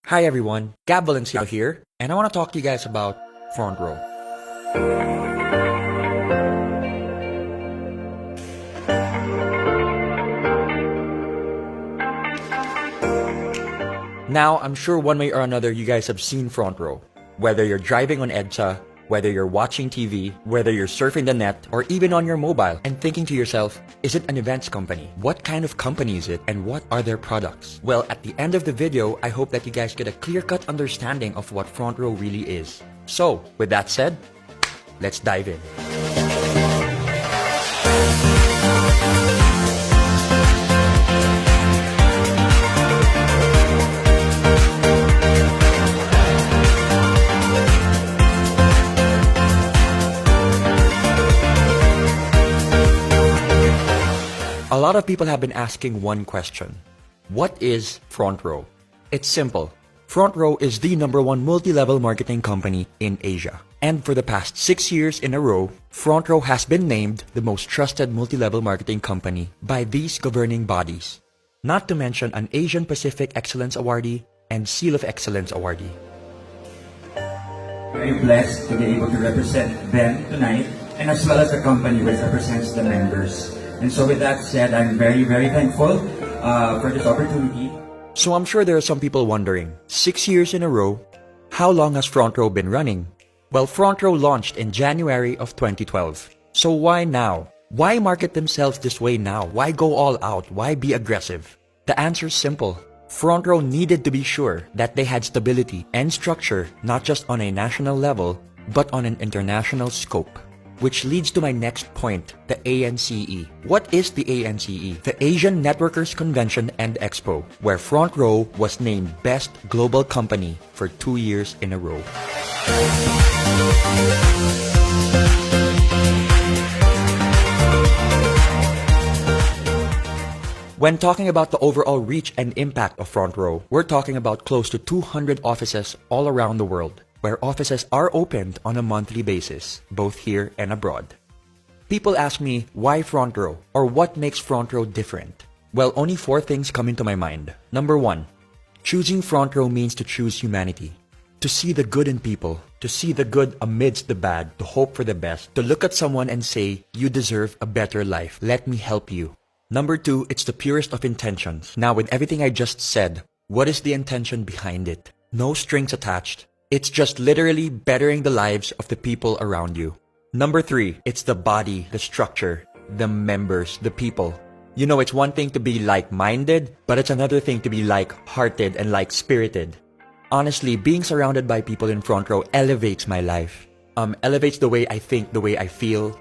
Hi everyone, Gab Valenciano here, and I want to talk to you guys about Frontrow. Now, I'm sure one way or another you guys have seen Frontrow. Whether you're driving on EDSA, whether you're watching TV, whether you're surfing the net, or even on your mobile and thinking to yourself, is it an events company? What kind of company is it and what are their products? Well, at the end of the video, I hope that you guys get a clear-cut understanding of what Frontrow really is. So, with that said, let's dive in. A lot of people have been asking one question. What is Frontrow? It's simple. Frontrow is the #1 multi-level marketing company in Asia. And for the past 6 years in a row, Frontrow has been named the most trusted multi-level marketing company by these governing bodies. Not to mention an Asian Pacific Excellence Awardee and Seal of Excellence Awardee. Very blessed to be able to represent them tonight, and as well as the company which represents the members. And so with that said, I'm very, very thankful for this opportunity. So I'm sure there are some people wondering, 6 years in a row, how long has Frontrow been running? Well, Frontrow launched in January of 2012. So why now? Why market themselves this way now? Why go all out? Why be aggressive? The answer is simple. Frontrow needed to be sure that they had stability and structure not just on a national level, but on an international scope. Which leads to my next point, the ANCE. What is the ANCE? The Asian Networkers Convention and Expo, where Frontrow was named Best Global Company for 2 years in a row. When talking about the overall reach and impact of Frontrow, we're talking about close to 200 offices all around the world, where offices are opened on a monthly basis, both here and abroad. People ask me, why Frontrow? Or what makes Frontrow different? Well, only 4 things come into my mind. Number 1, choosing Frontrow means to choose humanity. To see the good in people, to see the good amidst the bad, to hope for the best, to look at someone and say, you deserve a better life, let me help you. Number 2, it's the purest of intentions. Now, with everything I just said, what is the intention behind it? No strings attached. It's just literally bettering the lives of the people around you. Number 3, it's the body, the structure, the members, the people. You know, it's one thing to be like-minded, but it's another thing to be like-hearted and like-spirited. Honestly, being surrounded by people in Frontrow elevates my life. Elevates the way I think, the way I feel.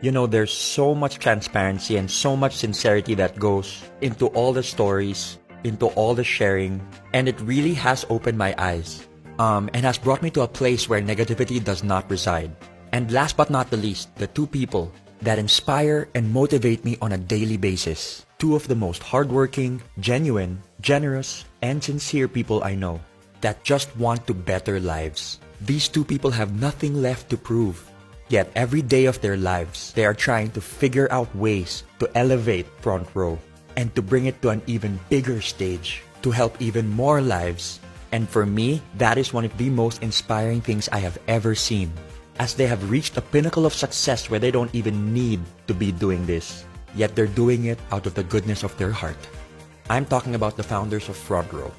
You know, there's so much transparency and so much sincerity that goes into all the stories, into all the sharing, and it really has opened my eyes. And has brought me to a place where negativity does not reside. And last but not the least, the 2 people that inspire and motivate me on a daily basis. 2 of the most hardworking, genuine, generous, and sincere people I know that just want to better lives. These 2 people have nothing left to prove. Yet every day of their lives, they are trying to figure out ways to elevate Frontrow and to bring it to an even bigger stage, to help even more lives. And for me, that is one of the most inspiring things I have ever seen, as they have reached a pinnacle of success where they don't even need to be doing this, yet they're doing it out of the goodness of their heart. I'm talking about the founders of Frontrow,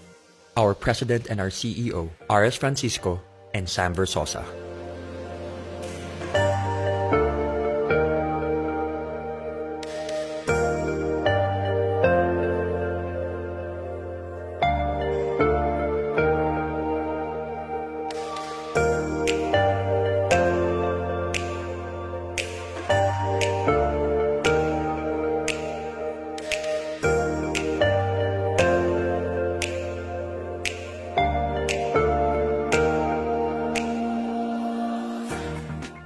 our president and our CEO, R.S. Francisco and Sam Versosa.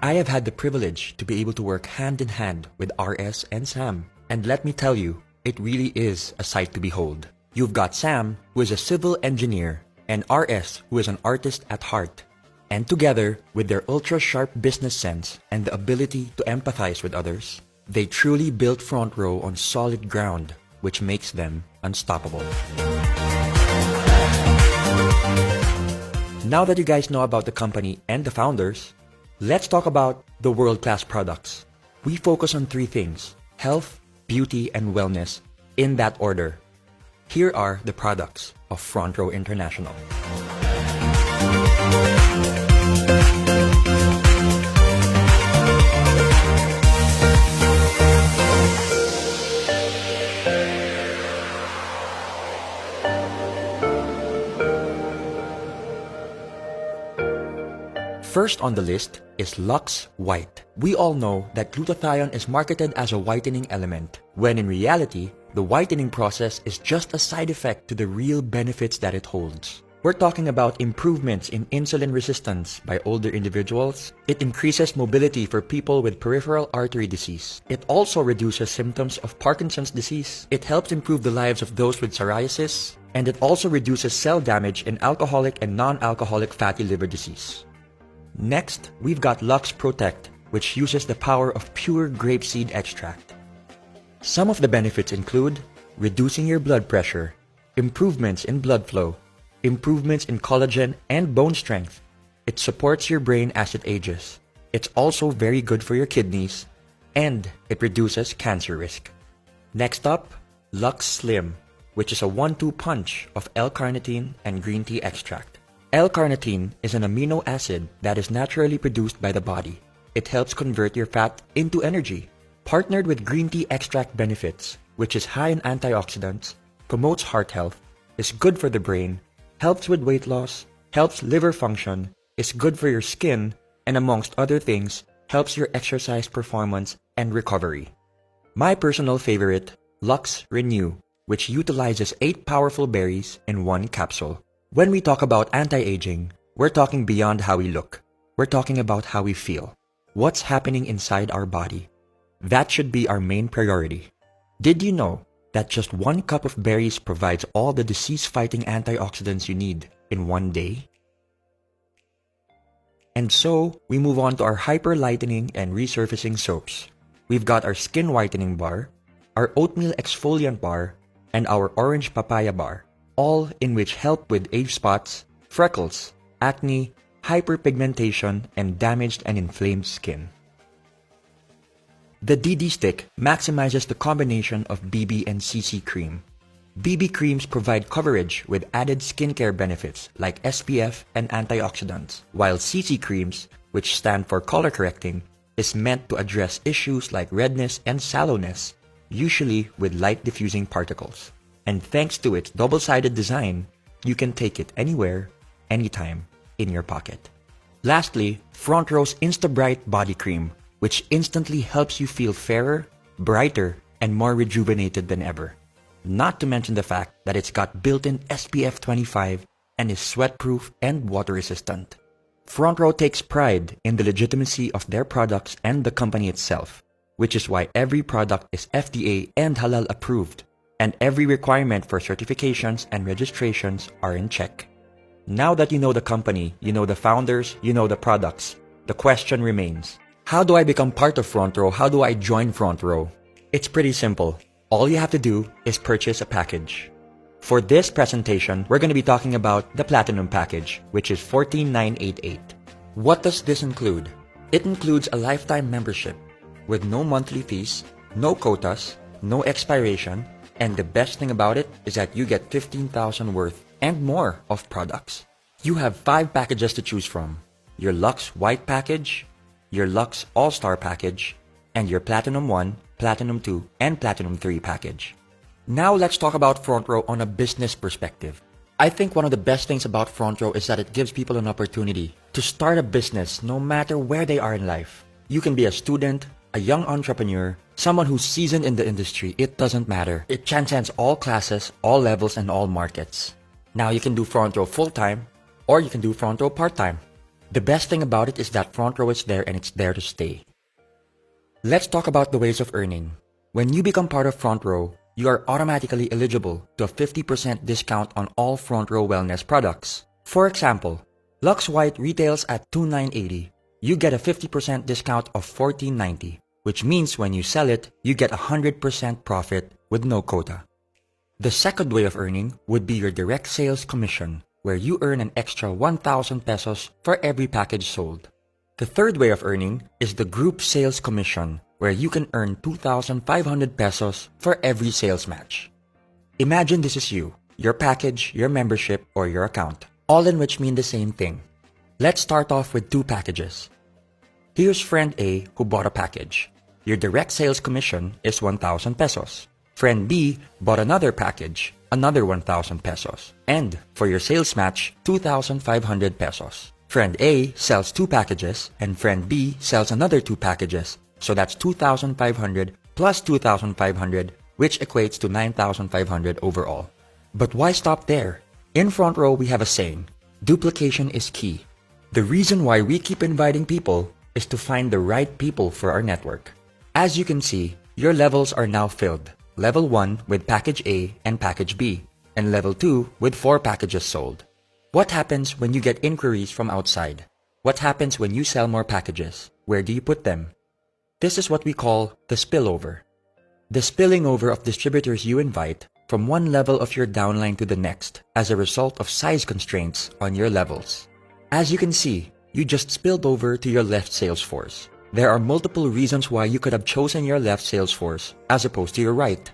I have had the privilege to be able to work hand in hand with RS and Sam. And let me tell you, it really is a sight to behold. You've got Sam, who is a civil engineer, and RS, who is an artist at heart. And together, with their ultra-sharp business sense and the ability to empathize with others, they truly built Frontrow on solid ground, which makes them unstoppable. Now that you guys know about the company and the founders, let's talk about the world-class products. We focus on three things: health, beauty, and wellness, in that order. Here are the products of Frontrow International. First on the list is Luxxe White. We all know that glutathione is marketed as a whitening element, when in reality, the whitening process is just a side effect to the real benefits that it holds. We're talking about improvements in insulin resistance by older individuals. It increases mobility for people with peripheral artery disease. It also reduces symptoms of Parkinson's disease. It helps improve the lives of those with psoriasis. And it also reduces cell damage in alcoholic and non-alcoholic fatty liver disease. Next, we've got Luxxe Protect, which uses the power of pure grapeseed extract. Some of the benefits include reducing your blood pressure, improvements in blood flow, improvements in collagen and bone strength. It supports your brain as it ages. It's also very good for your kidneys, and it reduces cancer risk. Next up, Luxxe Slim, which is a 1-2 punch of L-carnitine and green tea extract. L-carnitine is an amino acid that is naturally produced by the body. It helps convert your fat into energy. Partnered with green tea extract benefits, which is high in antioxidants, promotes heart health, is good for the brain, helps with weight loss, helps liver function, is good for your skin, and amongst other things, helps your exercise performance and recovery. My personal favorite, Luxxe Renew, which utilizes 8 powerful berries in 1 capsule. When we talk about anti-aging, we're talking beyond how we look. We're talking about how we feel. What's happening inside our body? That should be our main priority. Did you know that just 1 cup of berries provides all the disease-fighting antioxidants you need in 1 day? And so, we move on to our hyper-lightening and resurfacing soaps. We've got our skin whitening bar, our oatmeal exfoliant bar, and our orange papaya bar, all in which help with age spots, freckles, acne, hyperpigmentation, and damaged and inflamed skin. The DD Stick maximizes the combination of BB and CC cream. BB creams provide coverage with added skincare benefits like SPF and antioxidants, while CC creams, which stand for color correcting, is meant to address issues like redness and sallowness, usually with light diffusing particles. And thanks to its double-sided design, you can take it anywhere, anytime, in your pocket. Lastly, Frontrow's Instabright Body Cream, which instantly helps you feel fairer, brighter, and more rejuvenated than ever. Not to mention the fact that it's got built-in SPF 25 and is sweat-proof and water-resistant. Frontrow takes pride in the legitimacy of their products and the company itself, which is why every product is FDA and halal approved, and every requirement for certifications and registrations are in check. Now that you know the company, you know the founders, you know the products, the question remains, how do I become part of Frontrow? How do I join Frontrow? It's pretty simple. All you have to do is purchase a package. For this presentation, we're going to be talking about the Platinum package, which is $14,988. What does this include? It includes a lifetime membership with no monthly fees, no quotas, no expiration, and the best thing about it is that you get 15,000 worth and more of products. You have 5 packages to choose from: your Luxxe White package, your Luxxe All-Star package, and your Platinum 1, Platinum 2, and Platinum 3 package. Now let's talk about Frontrow on a business perspective. I think one of the best things about Frontrow is that it gives people an opportunity to start a business no matter where they are in life. You can be a student, a young entrepreneur, someone who's seasoned in the industry. It doesn't matter. It transcends all classes, all levels, and all markets. Now you can do Frontrow full-time, or you can do Frontrow part-time. The best thing about it is that Frontrow is there and it's there to stay. Let's talk about the ways of earning. When you become part of Frontrow, you are automatically eligible to a 50% discount on all Frontrow wellness products. For example, Luxxe White retails at $2,980. You get a 50% discount of $14.90, which means when you sell it, you get 100% profit with no quota. The second way of earning would be your direct sales commission. where you earn an extra 1,000 pesos for every package sold. The third way of earning is the group sales commission, where you can earn 2,500 pesos for every sales match. Imagine this is you, your package, your membership, or your account, all in which mean the same thing. Let's start off with two packages. Here's friend A who bought a package. Your direct sales commission is 1,000 pesos. Friend B bought another package, another 1,000 pesos. And for your sales match, 2,500 pesos. Friend A sells two packages and friend B sells another two packages. So that's 2,500 plus 2,500, which equates to 9,500 overall. But why stop there? In Frontrow, we have a saying, duplication is key. The reason why we keep inviting people is to find the right people for our network. As you can see, your levels are now filled. Level 1 with package A and package B, and level 2 with 4 packages sold. What happens when you get inquiries from outside? What happens when you sell more packages? Where do you put them? This is what we call the spillover. The spilling over of distributors you invite from one level of your downline to the next as a result of size constraints on your levels. As you can see, you just spilled over to your left sales force. There are multiple reasons why you could have chosen your left sales force as opposed to your right.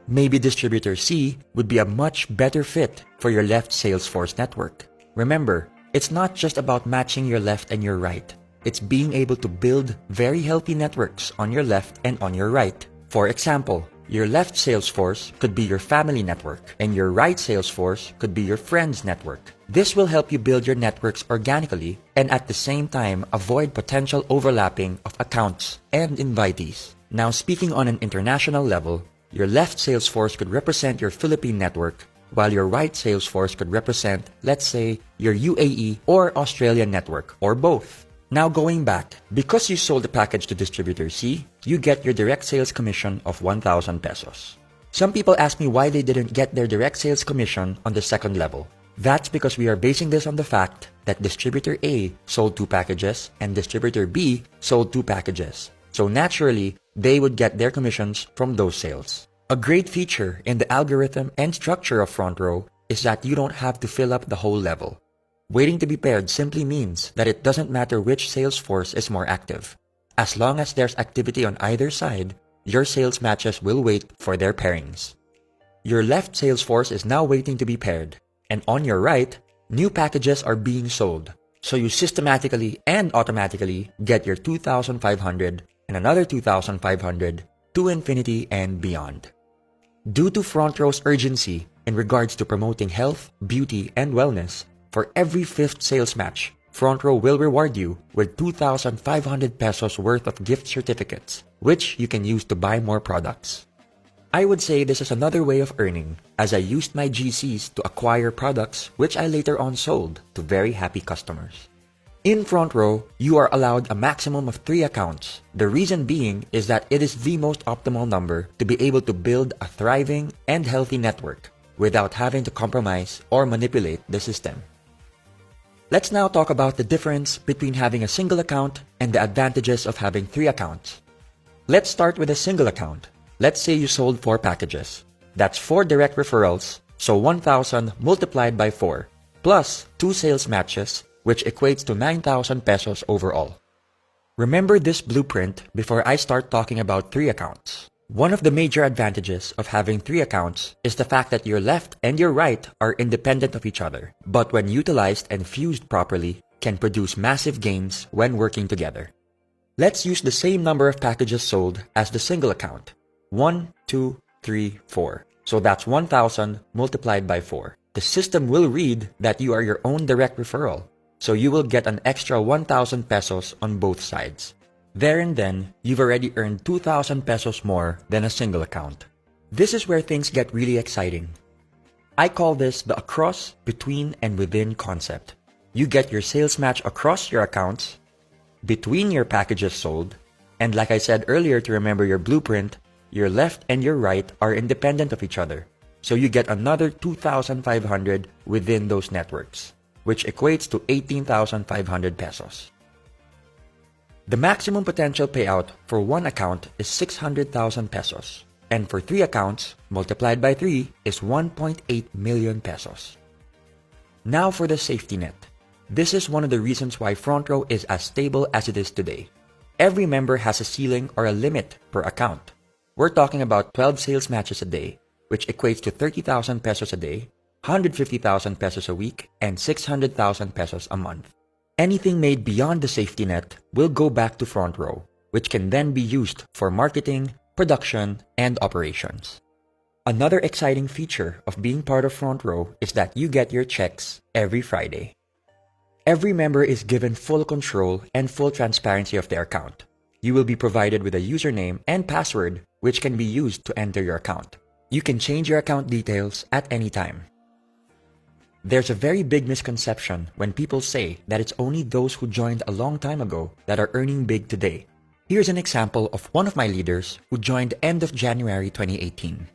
Maybe distributor C would be a much better fit for your left sales force network. Remember, it's not just about matching your left and your right. It's being able to build very healthy networks on your left and on your right. For example, your left sales force could be your family network, and your right sales force could be your friends network. This will help you build your networks organically and at the same time avoid potential overlapping of accounts and invitees. Now, speaking on an international level, your left sales force could represent your Philippine network, while your right sales force could represent, let's say, your UAE or Australian network, or both. Now going back, because you sold the package to distributor C, you get your direct sales commission of 1,000 pesos. Some people ask me why they didn't get their direct sales commission on the second level. That's because we are basing this on the fact that distributor A sold 2 packages and distributor B sold 2 packages. So naturally, they would get their commissions from those sales. A great feature in the algorithm and structure of Frontrow is that you don't have to fill up the whole level. Waiting to be paired simply means that it doesn't matter which sales force is more active. As long as there's activity on either side, your sales matches will wait for their pairings. Your left sales force is now waiting to be paired, and on your right, new packages are being sold. So you systematically and automatically get your 2,500 and another 2,500 to infinity and beyond. Due to Frontrow's urgency in regards to promoting health, beauty, and wellness, for every 5th sales match, Frontrow will reward you with 2,500 pesos worth of gift certificates, which you can use to buy more products. I would say this is another way of earning, as I used my GCs to acquire products which I later on sold to very happy customers. In Frontrow, you are allowed a maximum of 3 accounts. The reason being is that it is the most optimal number to be able to build a thriving and healthy network without having to compromise or manipulate the system. Let's now talk about the difference between having a single account and the advantages of having 3 accounts. Let's start with a single account. Let's say you sold 4 packages. That's 4 direct referrals, so 1,000 multiplied by 4, plus 2 sales matches, which equates to 9,000 pesos overall. Remember this blueprint before I start talking about 3 accounts. One of the major advantages of having 3 accounts is the fact that your left and your right are independent of each other, but when utilized and fused properly, can produce massive gains when working together. Let's use the same number of packages sold as the single account. 1, 2, 3, 4. So that's 1,000 multiplied by 4. The system will read that you are your own direct referral, so you will get an extra 1,000 pesos on both sides. There and then, you've already earned 2,000 pesos more than a single account. This is where things get really exciting. I call this the across, between, and within concept. You get your sales match across your accounts, between your packages sold, and like I said earlier to remember your blueprint, your left and your right are independent of each other. So you get another 2,500 within those networks, which equates to 18,500 pesos. The maximum potential payout for one account is 600,000 pesos, and for 3 accounts, multiplied by 3 is 1.8 million pesos. Now for the safety net. This is one of the reasons why Frontrow is as stable as it is today. Every member has a ceiling or a limit per account. We're talking about 12 sales matches a day, which equates to 30,000 pesos a day, 150,000 pesos a week, and 600,000 pesos a month. Anything made beyond the safety net will go back to Frontrow, which can then be used for marketing, production, and operations. Another exciting feature of being part of Frontrow is that you get your checks every Friday. Every member is given full control and full transparency of their account. You will be provided with a username and password which can be used to enter your account. You can change your account details at any time. There's a very big misconception when people say that it's only those who joined a long time ago that are earning big today. Here's an example of one of my leaders who joined end of January 2018.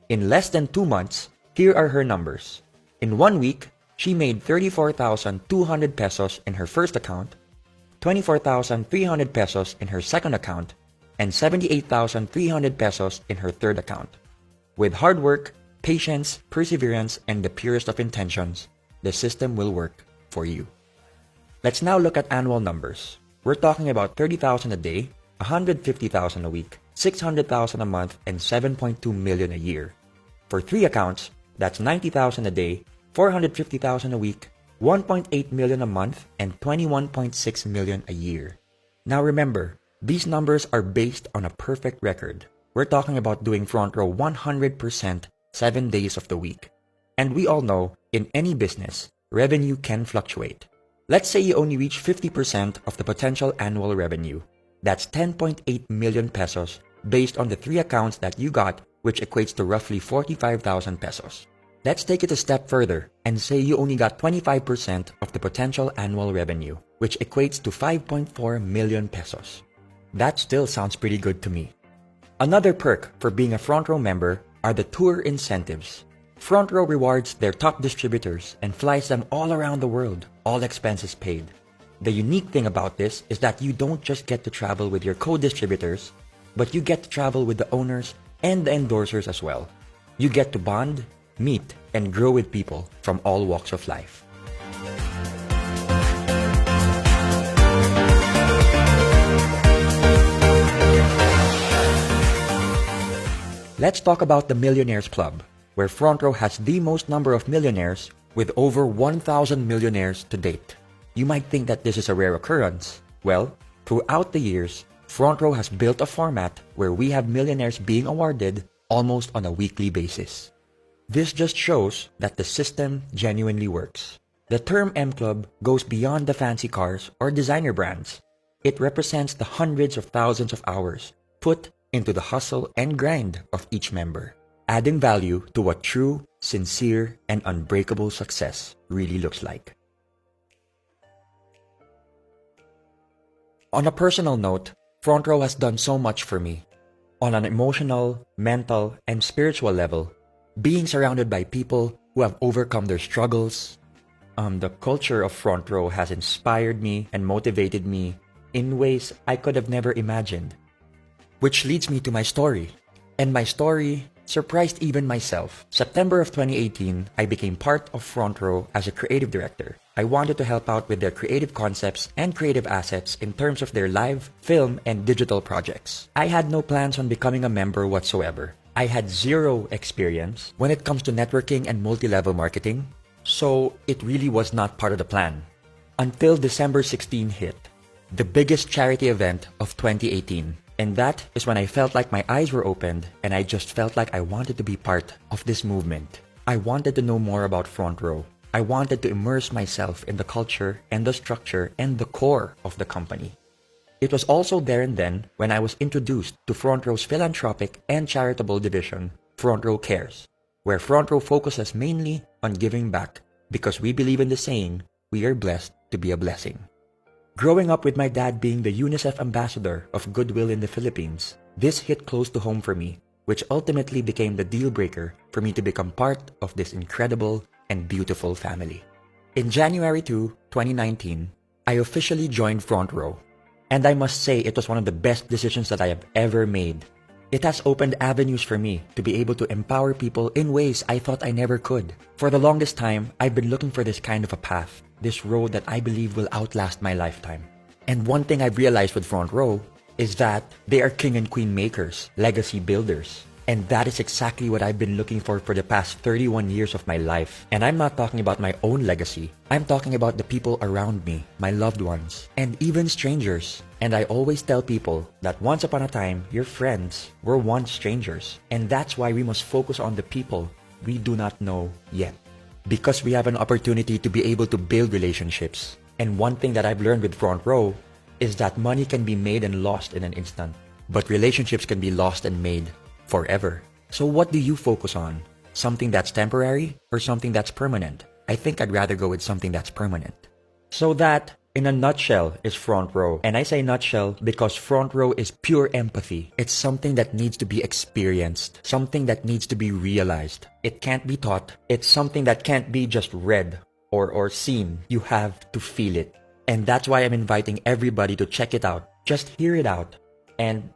In less than 2 months, here are her numbers. In 1 week, she made 34,200 pesos in her first account, 24,300 pesos in her second account, and 78,300 pesos in her third account. With hard work, patience, perseverance, and the purest of intentions, the system will work for you. Let's now look at annual numbers. We're talking about 30,000 a day, 150,000 a week, 600,000 a month, and 7.2 million a year. For 3 accounts, that's 90,000 a day, 450,000 a week, 1.8 million a month, and 21.6 million a year. Now remember, these numbers are based on a perfect record. We're talking about doing Frontrow 100% 7 days of the week. And we all know, in any business, revenue can fluctuate. Let's say you only reach 50% of the potential annual revenue. That's 10.8 million pesos based on the 3 accounts that you got, which equates to roughly 45,000 pesos. Let's take it a step further and say you only got 25% of the potential annual revenue, which equates to 5.4 million pesos. That still sounds pretty good to me. Another perk for being a Frontrow member are the tour incentives. Frontrow rewards their top distributors and flies them all around the world, all expenses paid. The unique thing about this is that you don't just get to travel with your co-distributors, but you get to travel with the owners and the endorsers as well. You get to bond, meet, and grow with people from all walks of life. Let's talk about the Millionaires Club, where Frontrow has the most number of millionaires with over 1,000 millionaires to date. You might think that this is a rare occurrence. Well, throughout the years, Frontrow has built a format where we have millionaires being awarded almost on a weekly basis. This just shows that the system genuinely works. The term M Club goes beyond the fancy cars or designer brands. It represents the hundreds of thousands of hours put into the hustle and grind of each member, adding value to what true, sincere, and unbreakable success really looks like. On a personal note, Frontrow has done so much for me. On an emotional, mental, and spiritual level, being surrounded by people who have overcome their struggles, the culture of Frontrow has inspired me and motivated me in ways I could have never imagined. Which leads me to my story. And my story surprised even myself. September of 2018, I became part of Frontrow as a creative director. I wanted to help out with their creative concepts and creative assets in terms of their live, film, and digital projects. I had no plans on becoming a member whatsoever. I had zero experience when it comes to networking and multi-level marketing, so it really was not part of the plan. Until December 16 hit, the biggest charity event of 2018. And that is when I felt like my eyes were opened and I just felt like I wanted to be part of this movement. I wanted to know more about Frontrow. I wanted to immerse myself in the culture and the structure and the core of the company. It was also there and then when I was introduced to Frontrow's philanthropic and charitable division, Frontrow Cares, where Frontrow focuses mainly on giving back because we believe in the saying, we are blessed to be a blessing. Growing up with my dad being the UNICEF ambassador of Goodwill in the Philippines, this hit close to home for me, which ultimately became the deal breaker for me to become part of this incredible and beautiful family. In January 2, 2019, I officially joined Frontrow, and I must say it was one of the best decisions that I have ever made. It has opened avenues for me to be able to empower people in ways I thought I never could. For the longest time, I've been looking for this kind of a path, this road that I believe will outlast my lifetime. And one thing I've realized with Frontrow is that they are king and queen makers, legacy builders. And that is exactly what I've been looking for the past 31 years of my life. And I'm not talking about my own legacy. I'm talking about the people around me, my loved ones, and even strangers. And I always tell people that once upon a time, your friends were once strangers. And that's why we must focus on the people we do not know yet. Because we have an opportunity to be able to build relationships. And one thing that I've learned with Frontrow is that money can be made and lost in an instant. But relationships can be lost and made forever. So what do you focus on? Something that's temporary or something that's permanent? I think I'd rather go with something that's permanent. So that, in a nutshell, is Frontrow. And I say nutshell because Frontrow is pure empathy. It's something that needs to be experienced, something that needs to be realized. It can't be taught. It's something that can't be just read or seen. You have to feel it. And that's why I'm inviting everybody to check it out. Just hear it out and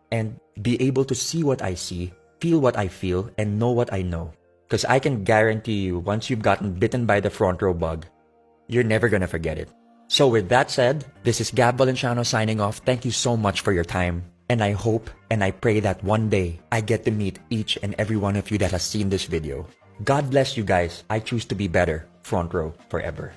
be able to see what I see, feel what I feel, and know what I know. Because I can guarantee you, once you've gotten bitten by the Frontrow bug, you're never gonna forget it. So with that said, this is Gab Valenciano signing off. Thank you so much for your time. And I hope and I pray that one day I get to meet each and every one of you that has seen this video. God bless you guys. I choose to be better. Frontrow forever.